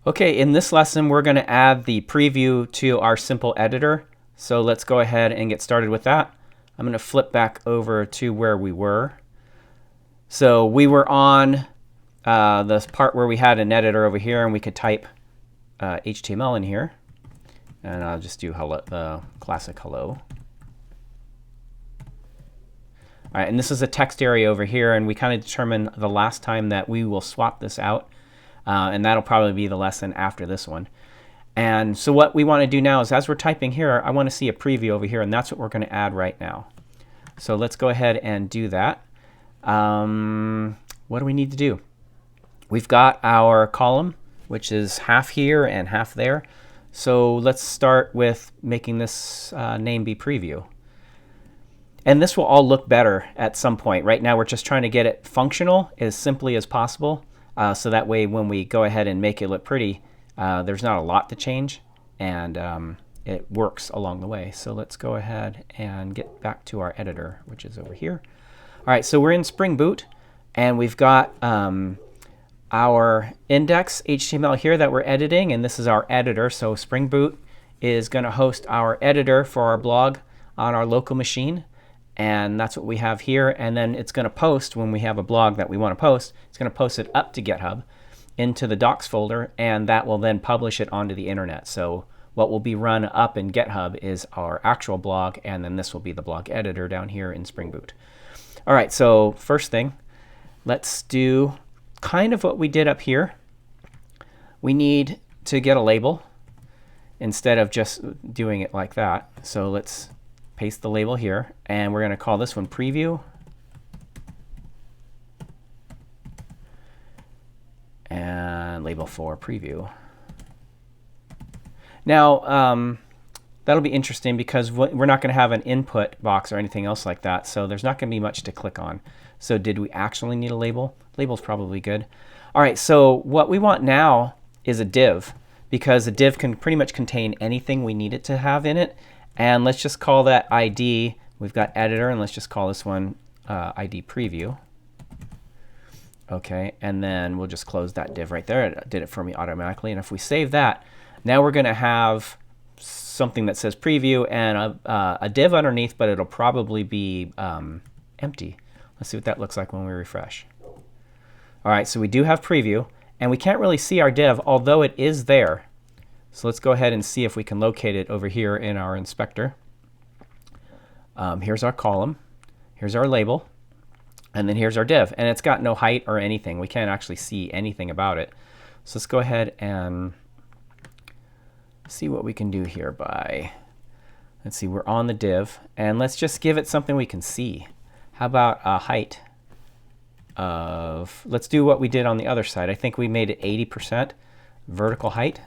Okay, in this lesson, we're going to add the preview to our simple editor. So let's go ahead and get started with that. I'm going to flip back over to where we were. So we were on the part where we had an editor over here, and we could type HTML in here. And I'll just do hello, classic hello. All right, and this is a text area over here, and we kind of determined the last time that we will swap this out. And that'll probably be the lesson after this one. And so what we want to do now is, as we're typing here, I want to see a preview over here, and that's what we're going to add right now. So let's go ahead and do that. What do we need to do? We've got our column, which is half here and half there. So let's start with making this name be preview. And this will all look better at some point. Right now, we're just trying to get it functional as simply as possible. So that way, when we go ahead and make it look pretty, there's not a lot to change, and it works along the way. So let's go ahead and get back to our editor, which is over here. All right, so we're in Spring Boot, and we've got our index HTML here that we're editing, and this is our editor. So Spring Boot is going to host our editor for our blog on our local machine. And that's what we have here. And then it's going to post, when we have a blog that we want to post, it's going to post it up to GitHub into the docs folder, and that will then publish it onto the internet. So what will be run up in GitHub is our actual blog, and then this will be the blog editor down here in Spring Boot. All right, so first thing, let's do kind of what we did up here. We need to get a label instead of just doing it like that. So let's paste the label here, and we're going to call this one preview. And label for preview. Now, that'll be interesting because we're not going to have an input box or anything else like that, so there's not going to be much to click on. So did we actually need a label? Label's probably good. All right, so what we want now is a div, because a div can pretty much contain anything we need it to have in it. And let's just call that ID. We've got editor, and let's just call this one ID preview. OK, and then we'll just close that div right there. It did it for me automatically. And if we save that, now we're going to have something that says preview and a div underneath, but it'll probably be empty. Let's see what that looks like when we refresh. All right, so we do have preview, and we can't really see our div, although it is there. So let's go ahead and see if we can locate it over here in our inspector. Here's our column. Here's our label. And then here's our div. And it's got no height or anything. We can't actually see anything about it. So let's go ahead and see what we can do here by, let's see, we're on the div. And let's just give it something we can see. How about a height of, let's do what we did on the other side. I think we made it 80% vertical height.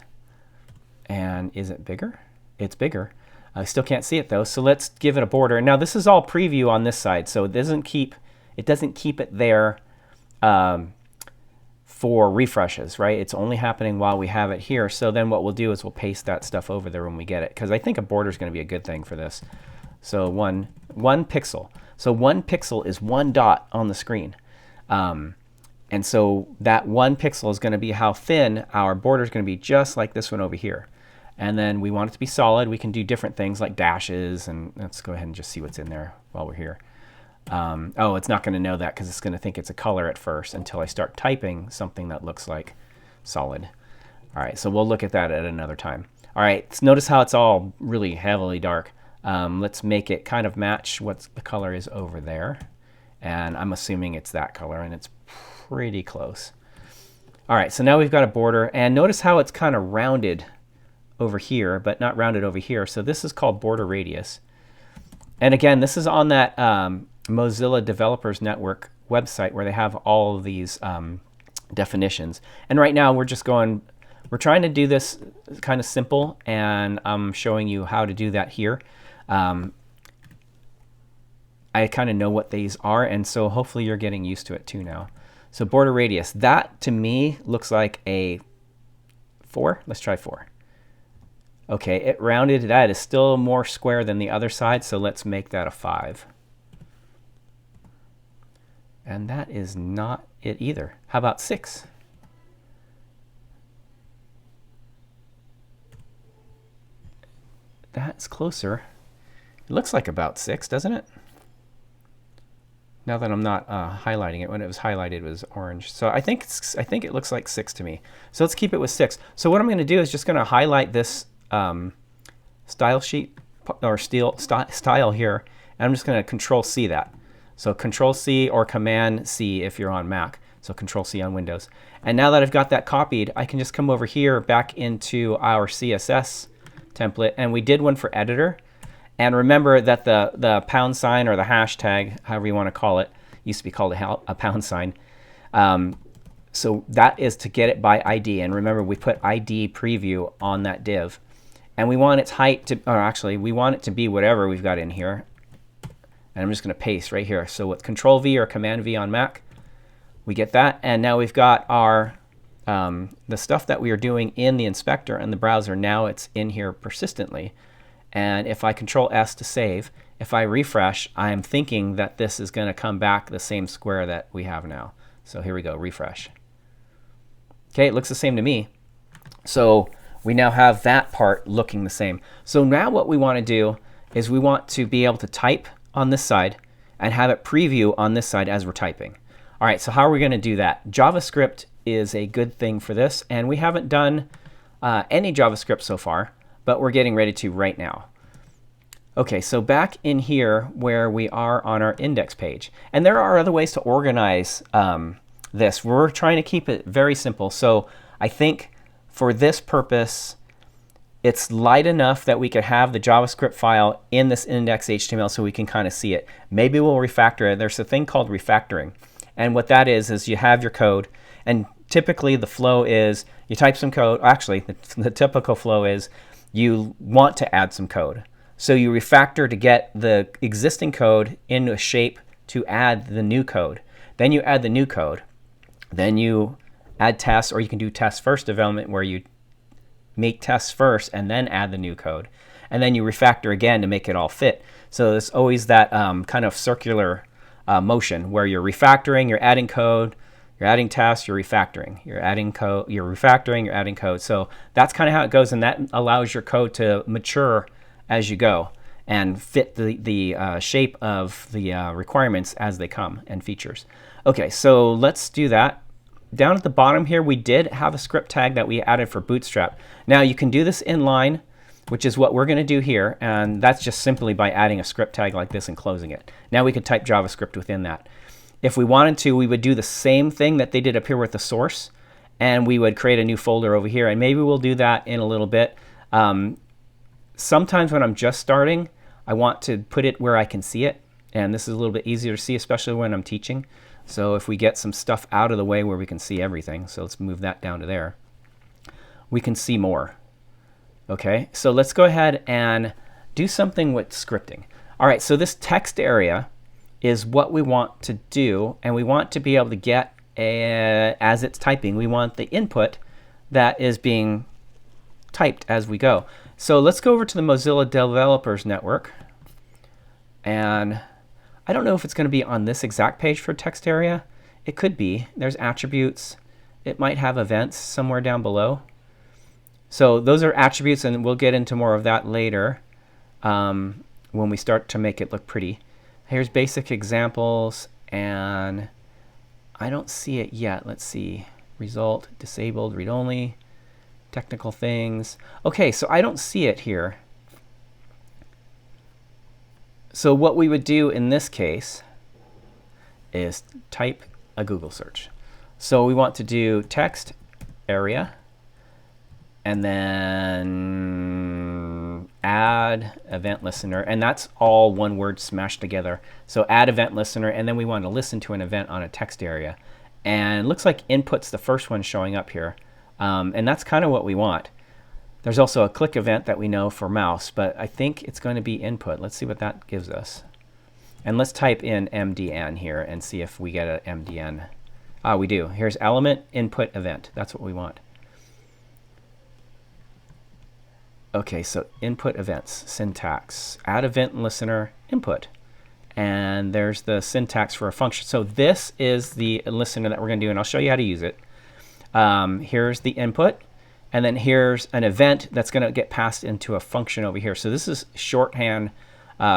And is it bigger? It's bigger. I still can't see it though, so let's give it a border. Now this is all preview on this side, so it doesn't keep it there for refreshes, right? It's only happening while we have it here. So then what we'll do is we'll paste that stuff over there when we get it, because I think a border is going to be a good thing for this. So one pixel. So 1 pixel is 1 dot on the screen. And so that 1 pixel is going to be how thin our border is going to be, just like this one over here. And then we want it to be solid. We can do different things like dashes, and let's go ahead and just see what's in there while we're here. Oh, it's not going to know that because it's going to think it's a color at first until I start typing something that looks like solid. All right, so we'll look at that at another time. All right, so notice how it's all really heavily dark. Let's make it kind of match what the color is over there. And I'm assuming it's that color, and it's pretty close. All right, so now we've got a border, and notice how it's kind of rounded over here, but not rounded over here. So this is called border radius. And again, this is on that Mozilla Developers Network website where they have all of these definitions. And right now we're trying to do this kind of simple, and I'm showing you how to do that here. I kind of know what these are, and so hopefully you're getting used to it too now. So border radius, that to me looks like a 4. Let's try 4. Okay, it rounded. That is still more square than the other side, so let's make that a 5. And that is not it either. How about 6? that's closer. It looks like about 6, doesn't it? Now that I'm not highlighting it, when it was highlighted it was orange. So I think it looks like 6 to me. So let's keep it with 6. So what I'm going to do is just going to highlight this style sheet or style here, and I'm just going to Control C that. So Control C or Command C if you're on Mac. So Control C on Windows. And now that I've got that copied, I can just come over here back into our CSS template, and we did one for editor. And remember that the pound sign or the hashtag, however you want to call it, used to be called a pound sign. So that is to get it by ID. And remember, we put ID preview on that div. And we want its height to, or actually, we want it to be whatever we've got in here. And I'm just going to paste right here. So with Control V or Command V on Mac, we get that. And now we've got our the stuff that we are doing in the inspector and the browser. Now it's in here persistently. And if I Control S to save, if I refresh, I'm thinking that this is going to come back the same square that we have now. So here we go, refresh. Okay, it looks the same to me. So we now have that part looking the same. So now what we want to do is we want to be able to type on this side and have it preview on this side as we're typing. All right, so how are we going to do that? JavaScript is a good thing for this, and we haven't done any JavaScript so far, but we're getting ready to right now. Okay, so back in here where we are on our index page, and there are other ways to organize this. We're trying to keep it very simple. So I think for this purpose, it's light enough that we could have the JavaScript file in this index.html so we can kind of see it. Maybe we'll refactor it. There's a thing called refactoring. And what that is you have your code, and typically the flow is you type some code. Actually, the typical flow is you want to add some code. So you refactor to get the existing code into a shape to add the new code. Then you add the new code. Then you add tests, or you can do test first development where you make tests first and then add the new code. And then you refactor again to make it all fit. So there's always that kind of circular motion where you're refactoring, you're adding code, you're adding tests, you're refactoring, you're adding code, you're refactoring, you're adding code. So that's kind of how it goes, and that allows your code to mature as you go and fit the shape of the requirements as they come and features. Okay, so let's do that. Down at the bottom here, we did have a script tag that we added for Bootstrap. Now you can do this inline, which is what we're going to do here, and that's just simply by adding a script tag like this and closing it. Now we could type JavaScript within that. If we wanted to, we would do the same thing that they did up here with the source, and we would create a new folder over here, and maybe we'll do that in a little bit. Sometimes when I'm just starting, I want to put it where I can see it, and this is a little bit easier to see, especially when I'm teaching. So if we get some stuff out of the way where we can see everything, so let's move that down to there, we can see more. Okay, so let's go ahead and do something with scripting. All right, so this text area is what we want to do, and we want to be able to get, as it's typing, we want the input that is being typed as we go. So let's go over to the Mozilla Developers Network, and I don't know if it's going to be on this exact page for text area. It could be. There's attributes. It might have events somewhere down below. So those are attributes, and we'll get into more of that later when we start to make it look pretty. Here's basic examples, and I don't see it yet. Let's see. Result, disabled, read-only, technical things. Okay, so I don't see it here. So what we would do in this case is type a Google search. So we want to do text area, and then add event listener, and that's all one word smashed together. So add event listener, and then we want to listen to an event on a text area. And it looks like input's the first one showing up here, and that's kind of what we want. There's also a click event that we know for mouse, but I think it's going to be input. Let's see what that gives us. And let's type in MDN here and see if we get an MDN. Ah, we do. Here's element, input, event. That's what we want. Okay, so input events, syntax, add event listener, input. And there's the syntax for a function. So this is the listener that we're going to do, and I'll show you how to use it. Here's the input, and then here's an event that's going to get passed into a function over here. So this is shorthand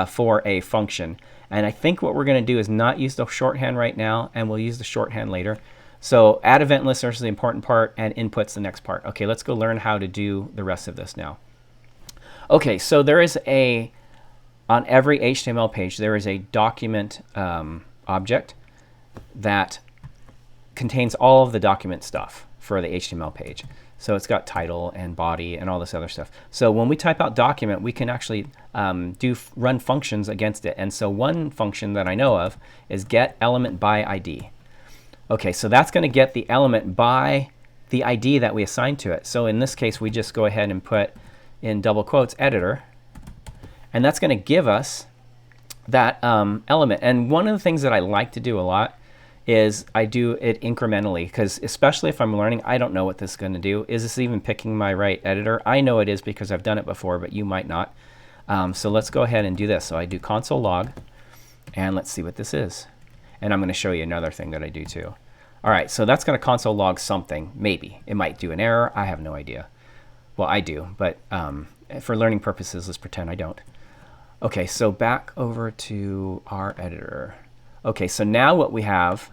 for a function. And I think what we're going to do is not use the shorthand right now, and we'll use the shorthand later. So add event listener is the important part, and input's the next part. Okay, let's go learn how to do the rest of this now. Okay, so there is on every HTML page, there is a document object that contains all of the document stuff for the HTML page. So it's got title and body and all this other stuff. So when we type out document, we can actually run functions against it. And so one function that I know of is get element by ID. Okay, so that's going to get the element by the ID that we assigned to it. So in this case, we just go ahead and put in double quotes editor, and that's going to give us that element. And one of the things that I like to do a lot is I do it incrementally, because especially if I'm learning, I don't know what this is going to do. Is this even picking my right editor? I know it is because I've done it before, but you might not. So let's go ahead and do this. So I do console log, and let's see what this is. And I'm going to show you another thing that I do too. All right, so that's going to console log something. Maybe. It might do an error. I have no idea. Well, I do, but for learning purposes, let's pretend I don't. Okay, so back over to our editor. Okay, so now what we have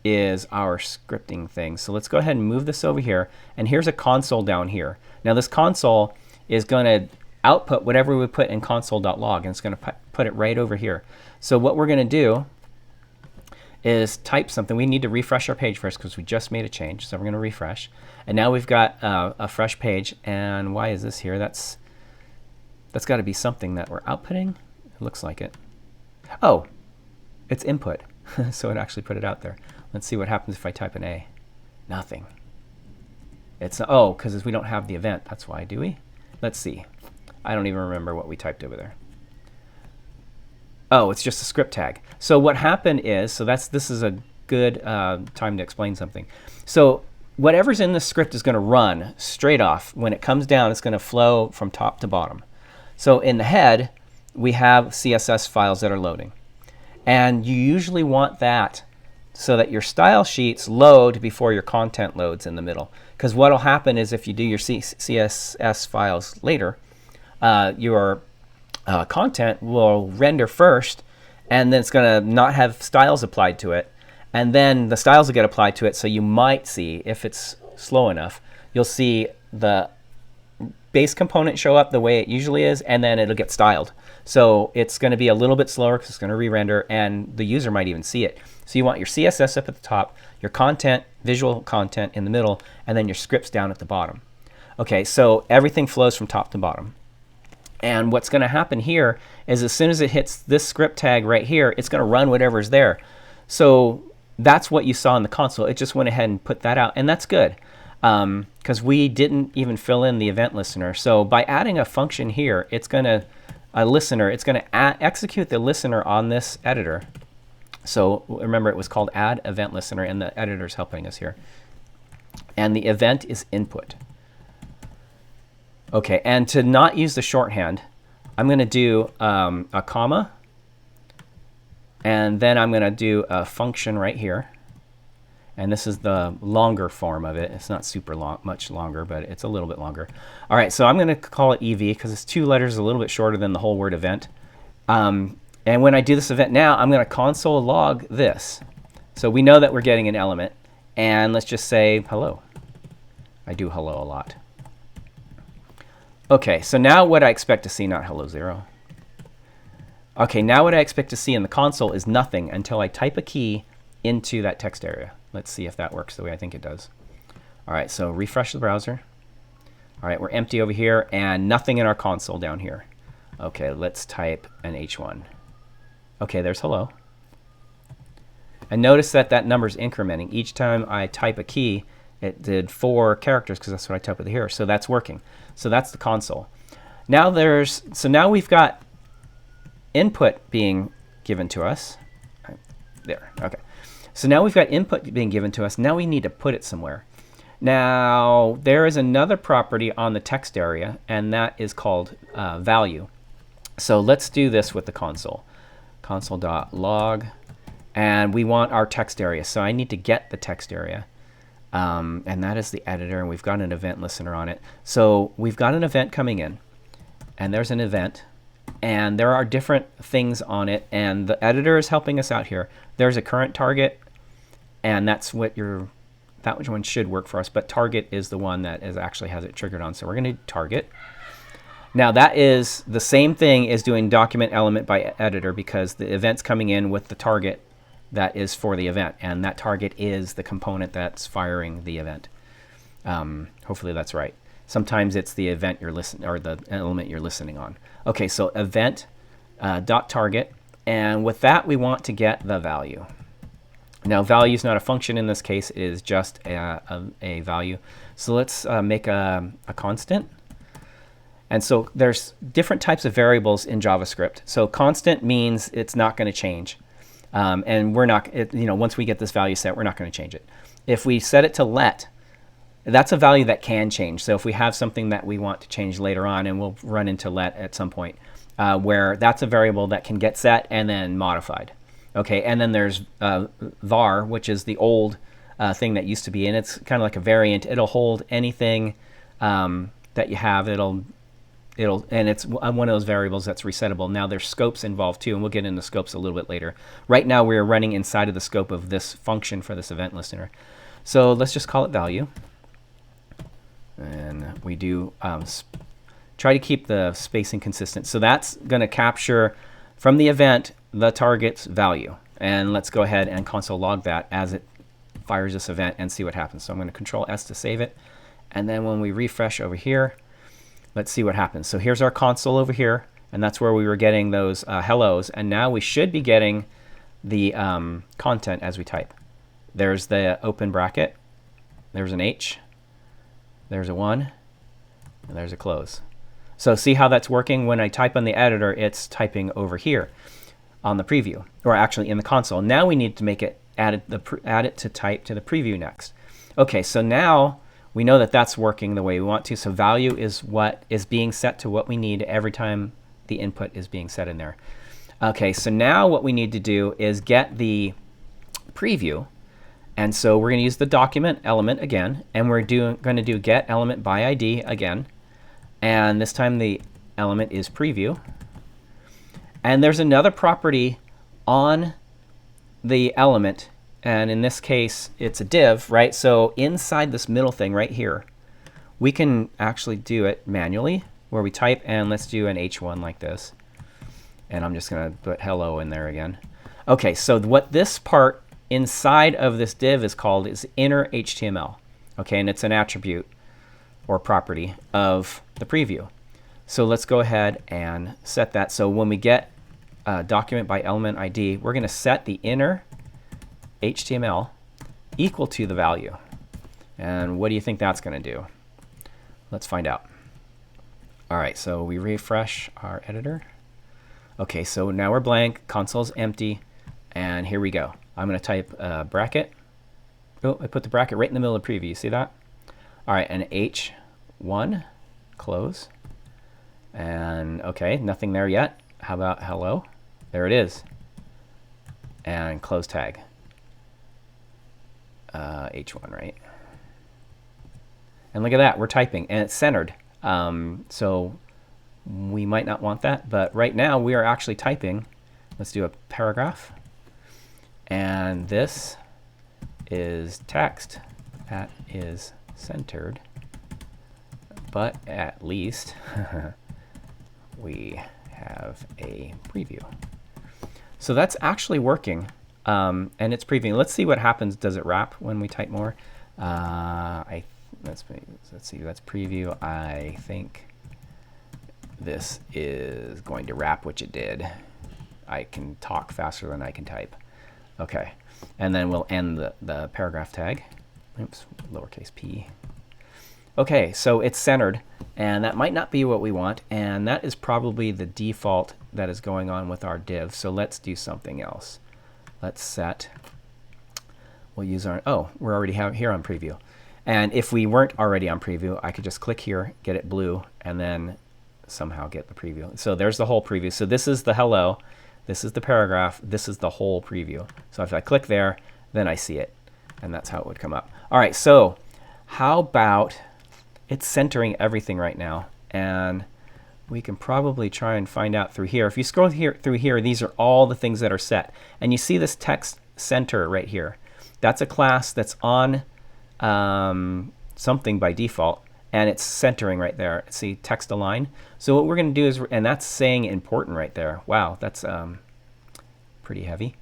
is our scripting thing. So let's go ahead and move this over here. And here's a console down here. Now this console is going to output whatever we put in console.log, and it's going to put it right over here. So what we're going to do is type something. We need to refresh our page first because we just made a change. So we're going to refresh. And now we've got a fresh page. And why is this here? That's got to be something that we're outputting. It looks like it. Oh, it's input. So it actually put it out there. Let's see what happens if I type an A. Nothing. It's oh, because we don't have the event. That's why, do we? Let's see. I don't even remember what we typed over there. Oh, it's just a script tag. So what happened is, so this is a good time to explain something. So whatever's in the script is going to run straight off. When it comes down, it's going to flow from top to bottom. So in the head, we have CSS files that are loading. And you usually want that so that your style sheets load before your content loads in the middle. Because what will happen is if you do your CSS files later, your content will render first, and then it's going to not have styles applied to it. And then the styles will get applied to it, so you might see, if it's slow enough, you'll see the base component show up the way it usually is, and then it'll get styled. So it's going to be a little bit slower because it's going to re-render, and the user might even see it. So you want your CSS up at the top, your content, visual content in the middle, and then your scripts down at the bottom. Okay, so everything flows from top to bottom. And what's going to happen here is as soon as it hits this script tag right here, it's going to run whatever's there. So that's what you saw in the console. It just went ahead and put that out, and that's good because we didn't even fill in the event listener. So by adding a function here, it's going to it's going to execute the listener on this editor. So remember, it was called add event listener, and the editor's helping us here. And the event is input. Okay, and to not use the shorthand, I'm going to do a comma, and then I'm going to do a function right here. And this is the longer form of it. It's not super long, much longer, but it's a little bit longer. All right, so I'm going to call it EV because it's 2 letters, a little bit shorter than the whole word event. And when I do this event now, I'm going to console log this. So we know that we're getting an element. And let's just say hello. I do hello a lot. Okay, so now what I expect to see, not hello 0. Okay, now what I expect to see in the console is nothing until I type a key into that text area. Let's see if that works the way I think it does. All right, so refresh the browser. All right, we're empty over here and nothing in our console down here. Okay, let's type an H1. Okay, there's hello. And notice that that number's incrementing. Each time I type a key, it did 4 characters because that's what I typed with here. So that's working. So that's the console. Now now we've got input being given to us. There, okay. So now we've got input being given to us. Now we need to put it somewhere. Now there is another property on the text area, and that is called value. So let's do this with the console. Console.log, and we want our text area. So I need to get the text area. And that is the editor, and we've got an event listener on it. So we've got an event coming in, and there's an event, and there are different things on it, and the editor is helping us out here. There's a current target, and that's what that one should work for us, but target is the one that actually has it triggered on. So we're going to do target. Now that is the same thing as doing document element by editor, because the event's coming in with the target that is for the event, and that target is the component that's firing the event. Hopefully that's right. Sometimes it's the event you're listening, or the element you're listening on. Okay, so event dot target, and with that we want to get the value. Now value is not a function in this case; it is just a value. So let's make a constant. And so there's different types of variables in JavaScript. So constant means it's not going to change, and we're not. Once we get this value set, we're not going to change it. If we set it to let, that's a value that can change. So if we have something that we want to change later on, and we'll run into let at some point, where that's a variable that can get set and then modified. Okay, and then there's var, which is the old thing that used to be, and it's kind of like a variant. It'll hold anything that you have. And it's one of those variables that's resettable. Now there's scopes involved too, and we'll get into scopes a little bit later. Right now we're running inside of the scope of this function for this event listener. So let's just call it value. And we do try to keep the spacing consistent. So that's going to capture from the event the target's value. And let's go ahead and console log that as it fires this event and see what happens. So I'm going to Control S to save it. And then when we refresh over here, let's see what happens. So here's our console over here, and that's where we were getting those hellos. And now we should be getting the content as we type. There's the open bracket. There's an H. There's a 1. And there's a close. So see how that's working? When I type on the editor, it's typing over here on the preview, or actually in the console. Now we need to make it add it to type to the preview next. Okay, so now we know that that's working the way we want to. So value is what is being set to what we need every time the input is being set in there. Okay, so now what we need to do is get the preview. And so we're going to use the document element again, and we're going to do get element by ID again. And this time the element is preview. And there's another property on the element, and in this case it's a div, right? So inside this middle thing right here, we can actually do it manually, where we type, and let's do an H1 like this. And I'm just going to put hello in there again. Okay, so what this part inside of this div is called is inner HTML. Okay, and it's an attribute or property of the preview. So let's go ahead and set that. So when we get document by element ID, we're going to set the inner HTML equal to the value. And what do you think that's going to do? Let's find out. All right, so we refresh our editor. Okay, so now we're blank, console's empty, and here we go. I'm going to type bracket. Oh, I put the bracket right in the middle of the preview. You see that? All right, and H1, close. And okay, nothing there yet. How about hello? There it is. And close tag. H1, right? And look at that, we're typing, and it's centered. So we might not want that, but right now we are actually typing. Let's do a paragraph. And this is text that is centered, but at least we have a preview. So that's actually working, and it's previewing. Let's see what happens. Does it wrap when we type more? Let's see. That's preview. I think this is going to wrap, which it did. I can talk faster than I can type. Okay, and then we'll end the paragraph tag. Oops, lowercase p. Okay, so it's centered, and that might not be what we want, and that is probably the default that is going on with our div. So let's do something else. Let's set, we'll use our, oh, we're already here on preview. And if we weren't already on preview, I could just click here, get it blue, and then somehow get the preview. So there's the whole preview. So this is the hello, this is the paragraph, this is the whole preview. So if I click there, then I see it, and that's how it would come up. All right, so how about it's centering everything right now, and we can probably try and find out through here. If you scroll through here, these are all the things that are set. And you see this text center right here. That's a class that's on something by default, and it's centering right there. See, text align. So what we're going to do is, and that's saying important right there. Wow, that's pretty heavy.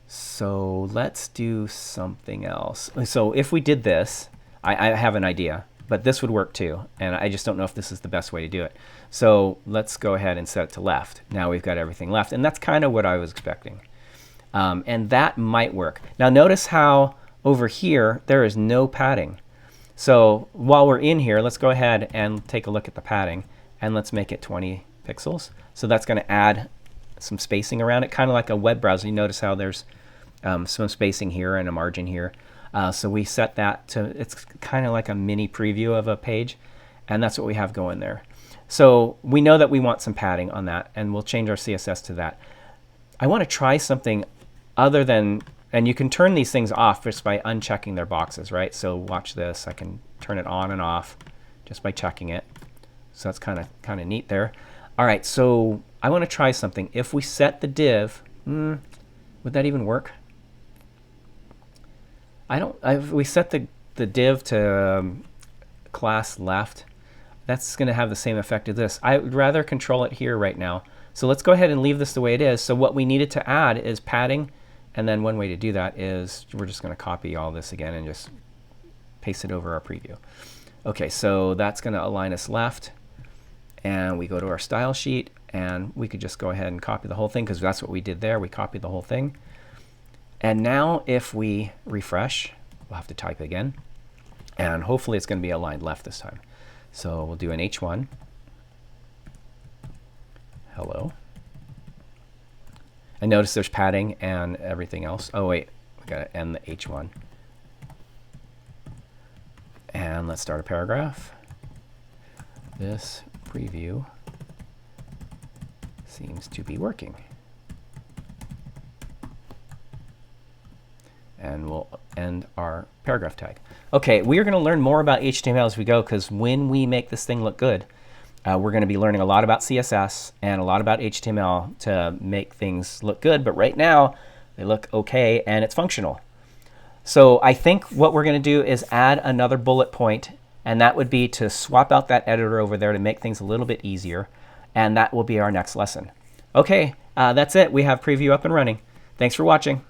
So let's do something else. So if we did this, I have an idea, but this would work too, and I just don't know if this is the best way to do it. So let's go ahead and set it to left. Now we've got everything left, and that's kind of what I was expecting. And that might work. Now notice how over here there is no padding. So while we're in here, let's go ahead and take a look at the padding, and let's make it 20 pixels. So that's going to add some spacing around it, kind of like a web browser. You notice how there's some spacing here and a margin here. So we set that to, it's kind of like a mini preview of a page, and that's what we have going there. So we know that we want some padding on that, and we'll change our CSS to that. I want to try something other than, and you can turn these things off just by unchecking their boxes, right? So watch this. I can turn it on and off just by checking it. So that's kind of neat there. All right, so I want to try something. If we set the div, would that even work? If we set the div to class left, that's going to have the same effect as this. I would rather control it here right now. So let's go ahead and leave this the way it is. So what we needed to add is padding. And then one way to do that is we're just going to copy all this again and just paste it over our preview. OK, so that's going to align us left. And we go to our style sheet, and we could just go ahead and copy the whole thing, because that's what we did there. We copied the whole thing. And now if we refresh, we'll have to type again. And hopefully it's going to be aligned left this time. So we'll do an H1. Hello. And notice there's padding and everything else. Oh, wait. We've got to end the H1. And let's start a paragraph. This preview seems to be working. And we'll end our paragraph tag. OK, we are going to learn more about HTML as we go, because when we make this thing look good, we're going to be learning a lot about CSS and a lot about HTML to make things look good. But right now, they look OK, and it's functional. So I think what we're going to do is add another bullet point, and that would be to swap out that editor over there to make things a little bit easier. And that will be our next lesson. OK, that's it. We have preview up and running. Thanks for watching.